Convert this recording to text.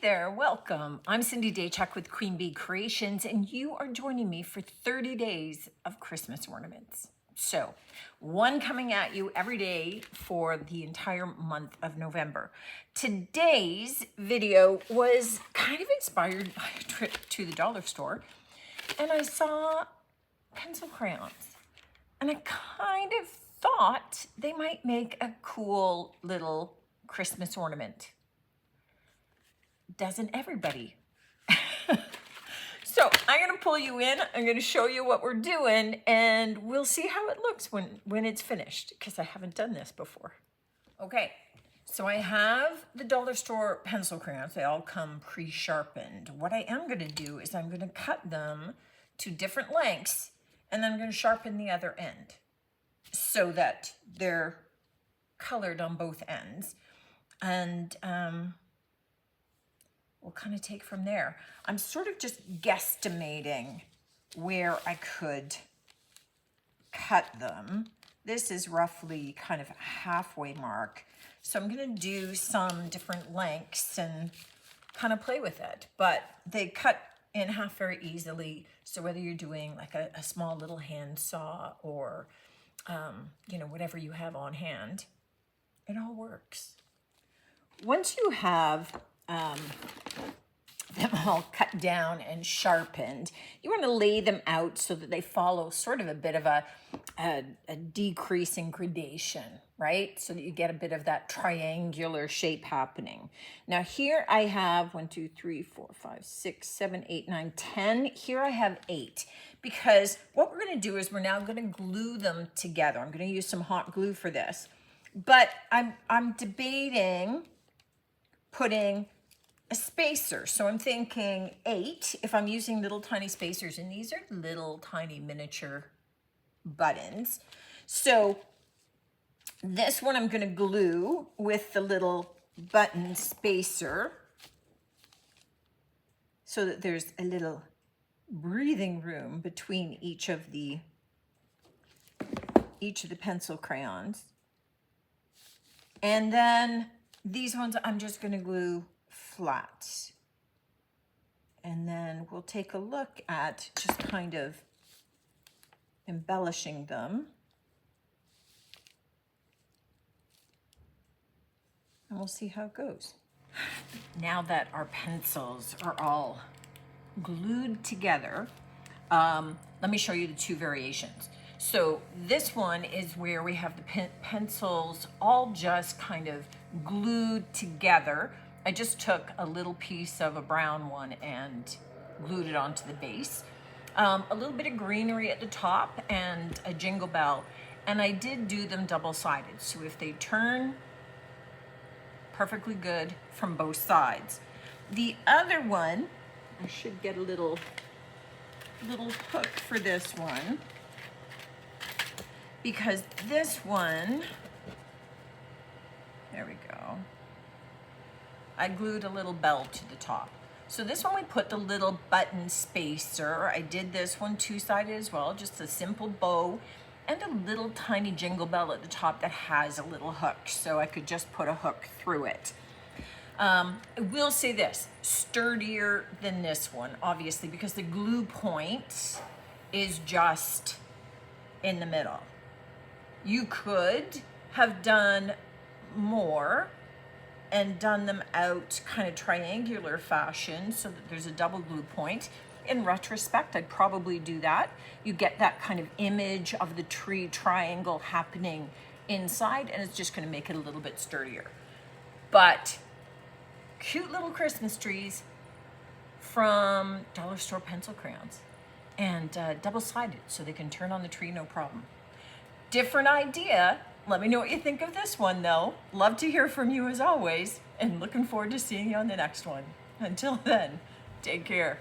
there, welcome. I'm Cindy Daychuck with Queen Bee Creations, and you are joining me for 30 days of Christmas ornaments. So, one coming at you every day for the entire month of November. Today's video was kind of inspired by a trip to the dollar store, and I saw pencil crayons, and I kind of thought they might make a cool little Christmas ornament. Doesn't everybody? So I'm going to pull you in. I'm going to show you what we're doing, and we'll see how it looks when it's finished, because I haven't done this before. Okay, so I have the dollar store pencil crayons. They all come pre-sharpened. What I am going to do is I'm going to cut them to different lengths, and then I'm going to sharpen the other end so that they're colored on both ends. And we'll kind of take from there. I'm sort of just guesstimating where I could cut them. This is roughly kind of a halfway mark. So I'm gonna do some different lengths and kind of play with it. But they cut in half very easily. So whether you're doing like a small little hand saw or you know, whatever you have on hand, it all works. Once you have them all cut down and sharpened, you want to lay them out so that they follow sort of a bit of a decrease in gradation, right? So that you get a bit of that triangular shape happening. Now here I have 1, 2, 3, 4, 5, 6, 7, 8, 9, 10. Here I have 8, because what we're going to do is we're now going to glue them together. I'm going to use some hot glue for this, but I'm debating putting a spacer. So I'm thinking 8 if I'm using little tiny spacers, and these are little tiny miniature buttons. So this one I'm going to glue with the little button spacer so that there's a little breathing room between each of the pencil crayons. And then these ones I'm just going to glue flat. And then we'll take a look at just kind of embellishing them. And we'll see how it goes. Now that our pencils are all glued together, let me show you the two variations. So this one is where we have the pencils all just kind of glued together. I just took a little piece of a brown one and glued it onto the base. A little bit of greenery at the top and a jingle bell. And I did do them double-sided. So if they turn perfectly good from both sides. The other one, I should get a little hook for this one, because this one, there we go, I glued a little bell to the top. So this one we put the little button spacer. I did this one two-sided as well, just a simple bow and a little tiny jingle bell at the top that has a little hook, so I could just put a hook through it. I will say this, sturdier than this one, obviously, because the glue point is just in the middle. You could have done more and done them out kind of triangular fashion so that there's a double glue point. In retrospect, I'd probably do that. You get that kind of image of the tree triangle happening inside, and it's just going to make it a little bit sturdier. But cute little Christmas trees from dollar store pencil crayons, and double-sided so they can turn on the tree no problem. Different idea. Let me know what you think of this one, though. Love to hear from you as always, and looking forward to seeing you on the next one. Until then, take care.